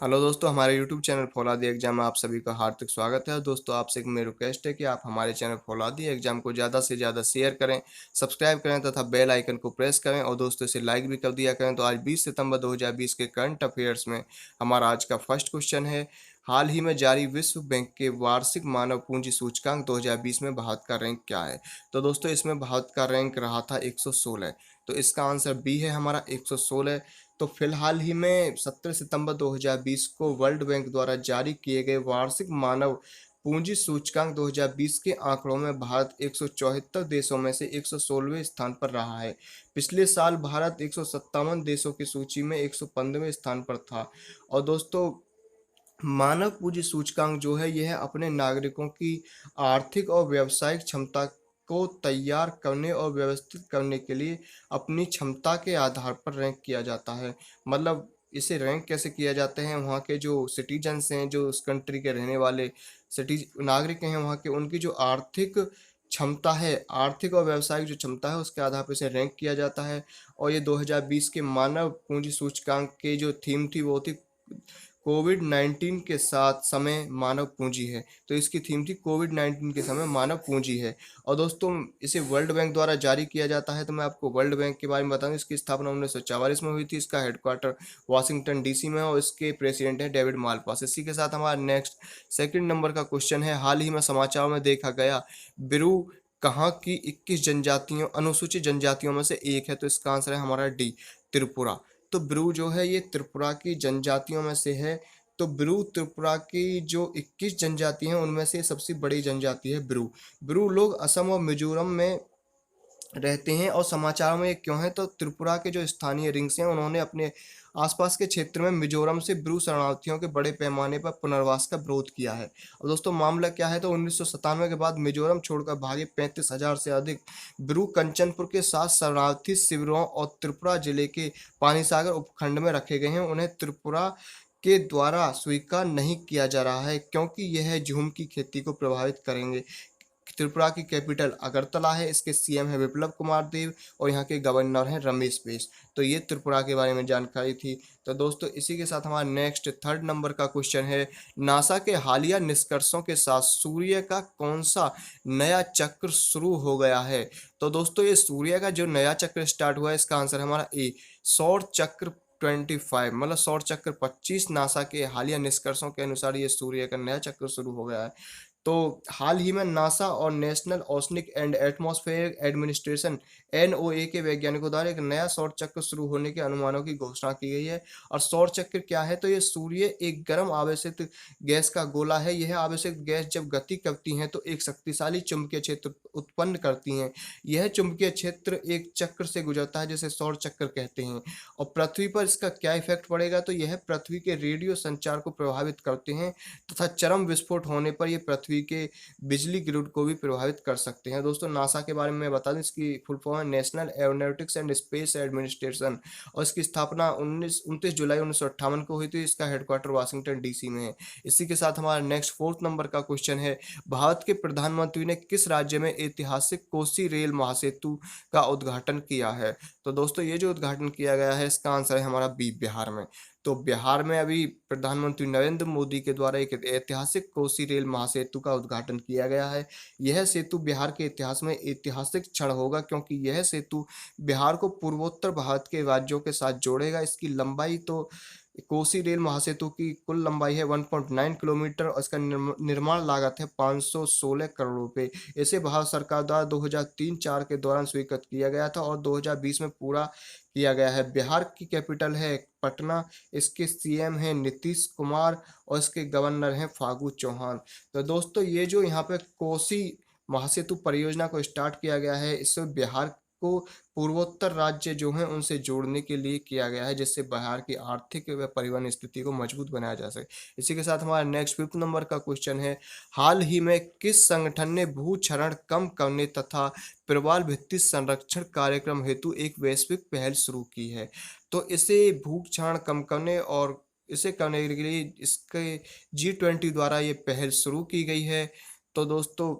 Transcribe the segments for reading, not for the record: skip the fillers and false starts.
Hello दोस्तों, हमारे YouTube channel फौलादी exam में आप सभी का हार्दिक स्वागत है। दोस्तों, आपसे एक मेरी रिक्वेस्ट है कि आप हमारे चैनल फौलादी एग्जाम को ज़्यादा से ज़्यादा शेयर करें, सब्सक्राइब करें तथा बेल आइकन को प्रेस करें और दोस्तों इसे लाइक भी कर दिया करें। तो आज 20 सितंबर 2020 के करंट अफेयर्स में हमारा आज का फर्स्ट क्वेश्चन है, हाल ही में जारी विश्व बैंक के वार्षिक मानव पूंजी सूचकांक 2020 में भारत का रैंक क्या है। तो दोस्तों, इसमें भारत का रैंक रहा था 116। तो इसका आंसर बी है हमारा 116। तो फिलहाल ही में 17 सितंबर 2020 को वर्ल्ड बैंक द्वारा जारी किए गए वार्षिक मानव पूंजी सूचकांक 2020 के आंकड़ों में भारत 174 देशों में से 116वें स्थान पर रहा है। पिछले साल भारत 157 देशों की सूची में 115वें स्थान पर था। और दोस्तों, मानव पूंजी सूचकांक जो है यह अपने नागरिकों की आर्थिक और व्यावसायिक क्षमता को तैयार करने और व्यवस्थित करने के लिए अपनी क्षमता के आधार पर रैंक किया जाता है। मतलब इसे रैंक कैसे किया जाते हैं, वहाँ के जो सिटीजन्स हैं, जो उस कंट्री के रहने वाले सिटी नागरिक हैं वहाँ के, उनकी जो आर्थिक क्षमता है, आर्थिक और व्यावसायिक जो क्षमता है उसके आधार पर इसे रैंक किया जाता है। और ये 2020 के मानव पूंजी सूचकांक के जो थीम थी वो थी कोविड 19 के साथ समय मानव पूंजी है। तो इसकी थीम थी कोविड 19 के समय मानव पूंजी है। और दोस्तों, इसे वर्ल्ड बैंक द्वारा जारी किया जाता है। तो मैं आपको वर्ल्ड बैंक के बारे में बताऊं, इसकी स्थापना 1944 में हुई थी। इसका हेडक्वार्टर वाशिंगटन डीसी में है और इसके प्रेसिडेंट हैं डेविड मालपास। इसी के साथ हमारा नेक्स्ट सेकंड नंबर का क्वेश्चन है, हाल ही में समाचारों में देखा गया बिरू कहाँ की 21 जनजातियों अनुसूचित जनजातियों में से एक है। तो इसका आंसर है हमारा डी, त्रिपुरा। तो ब्रू जो है ये त्रिपुरा की जनजातियों में से है। तो ब्रू त्रिपुरा की जो 21 जनजाति हैं उनमें से सबसे बड़ी जनजाति है ब्रू। ब्रू लोग असम और मिजोरम में रहते हैं। और समाचार में ये क्यों है, तो त्रिपुरा के जो स्थानीय रिंग्स हैं उन्होंने अपने आसपास के क्षेत्र में मिजोरम से ब्रू शरणार्थियों के बड़े पैमाने पर पुनर्वास का विरोध किया है। और दोस्तों, मामला क्या है, तो 1997 के बाद मिजोरम छोड़कर भागे 35,000 से अधिक ब्रू कंचनपुर के 7 शरणार्थी शिविरों और त्रिपुरा जिले के पानीसागर उपखंड में रखे गए हैं। उन्हें त्रिपुरा के द्वारा स्वीकार नहीं किया जा रहा है क्योंकि यह झूम की खेती को प्रभावित करेंगे। त्रिपुरा की कैपिटल अगरतला है। इसके सीएम है विप्लव कुमार देव और यहाँ के गवर्नर हैं रमेश बैस। तो ये त्रिपुरा के बारे में जानकारी थी। तो दोस्तों, इसी के साथ हमारा नेक्स्ट थर्ड नंबर का क्वेश्चन है, नासा के हालिया निष्कर्षों के साथ सूर्य का कौन सा नया चक्र शुरू हो गया है। तो दोस्तों, ये सूर्य का जो नया चक्र स्टार्ट हुआ है इसका आंसर है हमारा ए, सौर चक्र 25। मतलब सौर चक्र 25 नासा के हालिया निष्कर्षों के अनुसार ये सूर्य का नया चक्र शुरू हो गया है। तो हाल ही में नासा और national oceanic and atmosphere administration NOA के वैज्ञानिकों द्वारा एक नया सौर चक्र शुरू होने के अनुमानों की घोषणा की गई है। और सौर चक्र क्या है, तो ये सूर्य एक गर्म आवेशित गैस का गोला है। यह आवेशित गैस जब गति करती हैं तो एक शक्तिशाली चुंबकीय क्षेत्र उत्पन्न करती हैं। यह चुंबकीय क्षेत्र एक चक्र से गुजरता है जिसे सौर चक्र कहते हैं। और पृथ्वी पर इसका क्या इफेक्ट पड़ेगा, तो यह पृथ्वी के रेडियो संचार को प्रभावित करते हैं तथा चरम विस्फोट होने पर यह पृथ्वी के बिजली ग्रिड को भी प्रभावित कर सकते हैं। दोस्तों, नासा के बारे में मैं बता दूं, इसकी फुल फॉर्म है national aeronautics and space administration. और इसकी स्थापना 29 जुलाई 1958 को हुई थी। इसका हेडक्वार्टर वाशिंगटन डीसी में है। इसी के साथ हमारा नेक्स्ट फोर्थ नंबर का क्वेश्चन है, भारत के प्रधानमंत्री ने किस राज्य में ऐतिहासिक कोसी रेल महासेतु का उद्घाटन किया है। तो दोस्तों, ये जो उद्घाटन किया गया है इसका आंसर है हमारा बी, बिहार में। तो बिहार में अभी प्रधानमंत्री नरेंद्र मोदी के द्वारा एक ऐतिहासिक कोसी रेल महासेतु का उद्घाटन किया गया है। यह सेतु बिहार के इतिहास में ऐतिहासिक क्षण होगा क्योंकि यह सेतु बिहार को पूर्वोत्तर भारत के राज्यों के साथ जोड़ेगा। इसकी लंबाई तो कोसी रेल महासेतु की कुल लंबाई है 1.9 किलोमीटर और इसका निर्माण लागत है 516 करोड़ रुपए। इसे भारत सरकार द्वारा 2003-4 के दौरान स्वीकृत किया गया था और 2020 में पूरा किया गया है। बिहार की कैपिटल है पटना। इसके सीएम हैं नीतीश कुमार और इसके गवर्नर हैं फागू चौहान। तो दोस्तों, ये जो यहाँ पे कोसी महासेतु परियोजना को स्टार्ट किया गया है, इससे बिहार को पूर्वोत्तर राज्य जो हैं उनसे जोड़ने के लिए किया गया है, जिससे बिहार की आर्थिक व परिवहन स्थिति को मजबूत बनाया जा सके। इसी के साथ हमारा नेक्स्ट फिफ्थ नंबर का क्वेश्चन है, हाल ही में किस संगठन ने भू क्षरण कम करने तथा प्रवाल भित्ति संरक्षण कार्यक्रम हेतु एक वैश्विक पहल शुरू की है। तो इसे भू क्षरण कम करने और इसे करने के लिए इसके G20 द्वारा ये पहल शुरू की गई है। तो दोस्तों,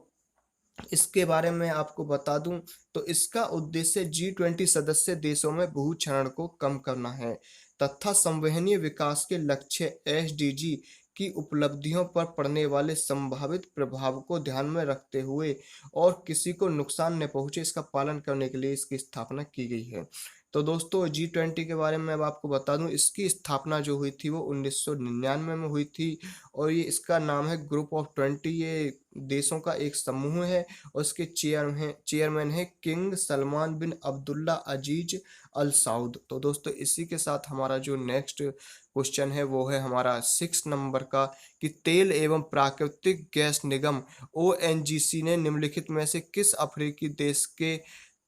इसके बारे में आपको बता दूं, तो इसका उद्देश्य G20 सदस्य देशों में भू क्षरण को कम करना है। तथा संवहनीय विकास के लक्ष्य एसडीजी की उपलब्धियों पर पड़ने वाले संभावित प्रभाव को ध्यान में रखते हुए और किसी को नुकसान न पहुंचे, इसका पालन करने के लिए इसकी स्थापना की गई है। तो दोस्तों G20 के बारे में अब आपको बता दूं, इसकी स्थापना जो हुई थी वो 1999 में हुई थी और ये इसका नाम है ग्रुप ऑफ 20। ये देशों का एक समूह है और इसके चेयरमैन है किंग सलमान बिन अब्दुल्ला अजीज अल सऊद। तो दोस्तों इसी के साथ हमारा जो नेक्स्ट क्वेश्चन है वो है हमारा 6 नंबर का, कि तेल एवं प्राकृतिक गैस निगम ओएनजीसी ने निम्नलिखित में से किस अफ्रीकी देश के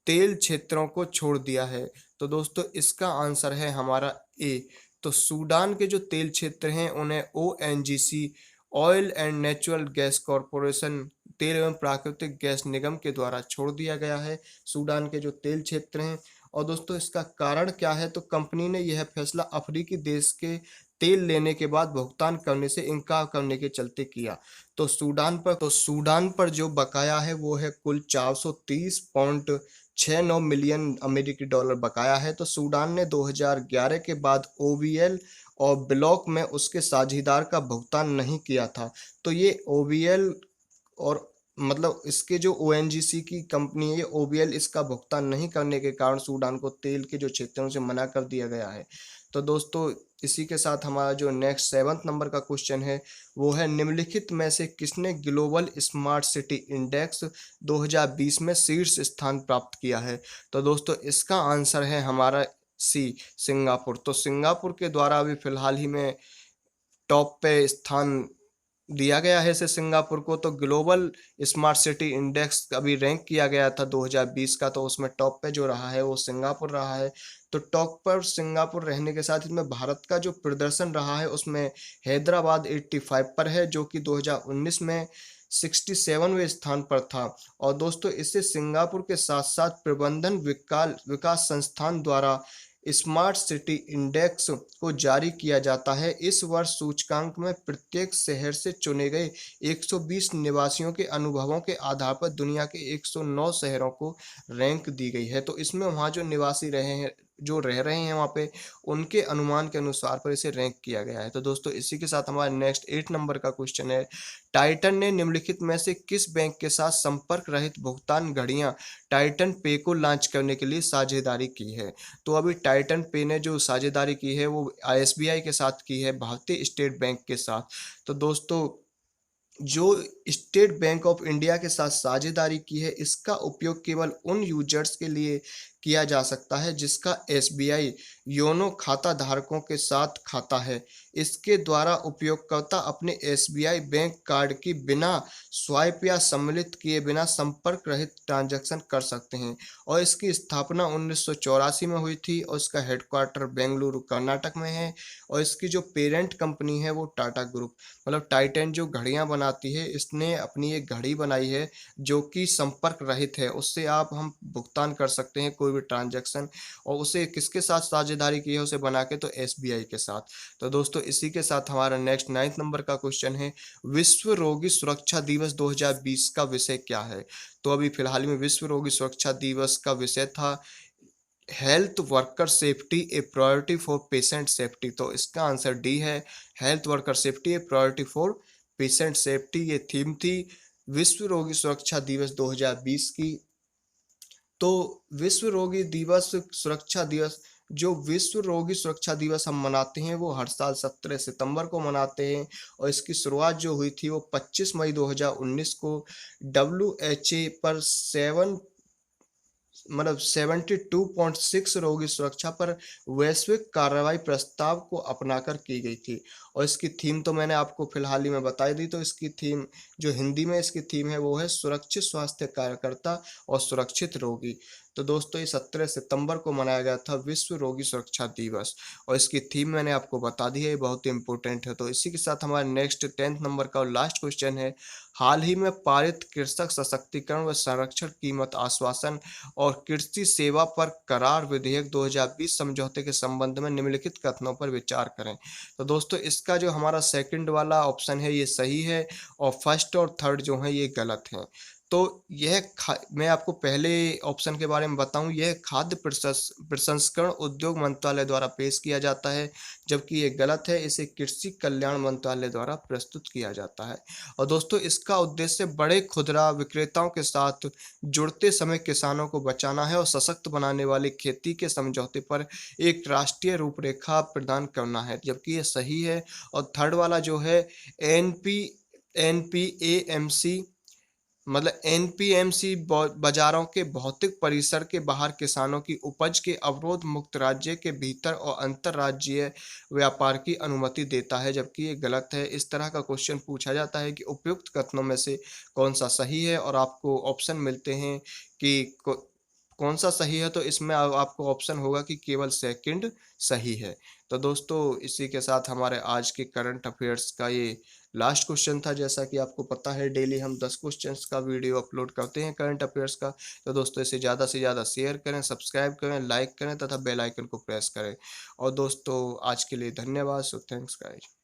तेल क्षेत्रों को छोड़ दिया है। तो दोस्तों इसका आंसर है हमारा ए। तो सूडान के जो तेल क्षेत्र हैं उन्हें ONGC oil and natural gas corporation तेल एवं प्राकृतिक गैस निगम के द्वारा छोड़ दिया गया है, सूडान के जो तेल क्षेत्र हैं। और दोस्तों इसका कारण क्या है, तो कंपनी ने यह फैसला अफ्रीकी देश के तेल लेने के बाद भुगतान करने से इनकार करने के चलते किया। तो सूडान पर जो बकाया है वो है कुल 430.69 मिलियन अमेरिकी डॉलर बकाया है। तो सूडान ने 2011 के बाद ओवीएल और ब्लॉक में उसके साझेदार का भुगतान नहीं किया था। तो ये ओवीएल और मतलब इसके जो ओएनजीसी की कंपनी है ये ओवीएल इसका भुगतान नहीं करने के कारण सूडान को तेल के जो क्षेत्रों से मना कर दिया गया है। तो दोस्तों इसी के साथ हमारा जो नेक्स्ट 7 नंबर का क्वेश्चन है वो है, निम्नलिखित में से किसने ग्लोबल स्मार्ट सिटी इंडेक्स 2020 में शीर्ष स्थान प्राप्त किया है। तो दोस्तों इसका आंसर है हमारा सी, सिंगापुर। तो सिंगापुर के द्वारा अभी फिलहाल ही में टॉप पे स्थान दिया गया है इसे सिंगापुर को। तो ग्लोबल स्मार्ट सिटी इंडेक्स अभी रैंक किया गया था 2020 का, तो उसमें टॉप पे जो रहा है वो सिंगापुर रहा है। तो टॉप पर सिंगापुर रहने के साथ इसमें भारत का जो प्रदर्शन रहा है उसमें हैदराबाद 85 पर है, जो कि 2019 में 67वें स्थान पर था। और दोस्तों इससे सिंगापुर के साथ साथ प्रबंधन विकास संस्थान द्वारा स्मार्ट सिटी इंडेक्स को जारी किया जाता है। इस वर्ष सूचकांक में प्रत्येक शहर से चुने गए 120 निवासियों के अनुभवों के आधार पर दुनिया के 109 शहरों को रैंक दी गई है। तो इसमें वहाँ जो निवासी जो रह रहे हैं वहाँ पे उनके अनुमान के अनुसार पर इसे रैंक किया गया है। तो दोस्तों इसी के साथ हमारा नेक्स्ट 8 नंबर का क्वेश्चन है, टाइटन ने निम्नलिखित में से किस बैंक के साथ संपर्क रहित भुगतान घड़ियां टाइटन पे को लॉन्च करने के लिए साझेदारी की है। तो अभी टाइटन पे ने जो साझेदारी की है वो एसबीआई के साथ की है, भारतीय स्टेट बैंक के साथ। तो दोस्तों जो स्टेट बैंक ऑफ इंडिया के साथ साझेदारी की है इसका उपयोग केवल उन यूजर्स के लिए किया जा सकता है जिसका एसबीआई योनो खाता धारकों के साथ खाता है। इसके द्वारा उपयोगकर्ता अपने एसबीआई बैंक कार्ड की बिना स्वाइप या सम्मिलित किए बिना संपर्क रहित ट्रांजैक्शन कर सकते हैं। और इसकी स्थापना 1984 में हुई थी और इसका हेडक्वार्टर बेंगलुरु कर्नाटक में है। और इसकी जो पेरेंट कंपनी है वो टाटा ग्रुप, मतलब टाइटन जो घड़ियां बनाती है इसने अपनी एक घड़ी बनाई है जो कि संपर्क रहित है, उससे हम भुगतान कर सकते हैं कोई भी ट्रांजैक्शन। और उसे किसके साथ साझेदारी की है उसे बना के, तो एसबीआई के साथ। तो दोस्तों इसी के साथ हमारा नेक्स्ट 9 नंबर का क्वेश्चन है, विश्व रोगी सुरक्षा दिवस 2020 का विषय क्या है। तो अभी फिलहाल में विश्व रोगी सुरक्षा दिवस का विषय था health worker safety A priority for patient safety. तो इसका आंसर डी है, health worker safety A priority for patient safety. ये थीम थी विश्व रोगी सुरक्षा दिवस 2020 की। तो विश्व रोगी सुरक्षा दिवस हम मनाते हैं वो हर साल 17 सितंबर को मनाते हैं। और इसकी शुरुआत जो हुई थी वो 25 मई 2019 को डब्ल्यूएचए पर 72.6 रोगी सुरक्षा पर वैश्विक कार्रवाई प्रस्ताव को अपनाकर की गई थी। और इसकी थीम तो मैंने आपको फिलहाल ही में बताई दी। तो इसकी थीम जो हिंदी में इसकी थीम है वो है सुरक्षित स्वास्थ्य कार्यकर्ता और सुरक्षित रोगी। तो दोस्तों ये 17 सितंबर को मनाया गया था विश्व रोगी सुरक्षा दिवस। और इसकी थीम मैंने आपको बता दी है, ये बहुत ही इंपॉर्टेंट है। तो इसी के साथ हमारा नेक्स्ट 10 नंबर का और लास्ट क्वेश्चन है, हाल ही में पारित कृषक सशक्तिकरण व संरक्षण कीमत आश्वासन और कृषि सेवा पर करार विधेयक 2020 समझौते के संबंध में निम्नलिखित कथनों पर विचार करें। तो दोस्तों इसका जो हमारा सेकंड वाला ऑप्शन है ये सही है और फर्स्ट और थर्ड जो है ये गलत है। तो मैं आपको पहले ऑप्शन के बारे में बताऊँ, यह खाद्य प्रसंस्करण उद्योग मंत्रालय द्वारा पेश किया जाता है, जबकि ये गलत है, इसे कृषि कल्याण मंत्रालय द्वारा प्रस्तुत किया जाता है। और दोस्तों इसका उद्देश्य बड़े खुदरा विक्रेताओं के साथ जुड़ते समय किसानों को बचाना है और सशक्त बनाने वाली खेती के समझौते पर एक राष्ट्रीय रूपरेखा प्रदान करना है, जबकि ये सही है। और थर्ड वाला जो है एनपी एनपीएएमसी मतलब एनपीएमसी बाजारों के भौतिक परिसर के बाहर किसानों की उपज के अवरोध मुक्त राज्य के भीतर और अंतर्राज्यीय व्यापार की अनुमति देता है, जबकि ये गलत है। इस तरह का क्वेश्चन पूछा जाता है कि उपयुक्त कथनों में से कौन सा सही है, और आपको ऑप्शन मिलते हैं कि कौन सा सही है, तो इसमें आपको ऑप्शन होगा कि केवल सेकंड सही है। तो दोस्तों इसी के साथ हमारे आज के करंट अफेयर्स का ये लास्ट क्वेश्चन था। जैसा कि आपको पता है डेली हम 10 क्वेश्चंस का वीडियो अपलोड करते हैं करंट अफेयर्स का। तो दोस्तों इसे ज़्यादा से ज़्यादा शेयर करें, सब्सक्राइब करें, लाइक करें तथा बेल आइकन को प्रेस करें। और दोस्तों आज के लिए धन्यवाद। So thanks guys.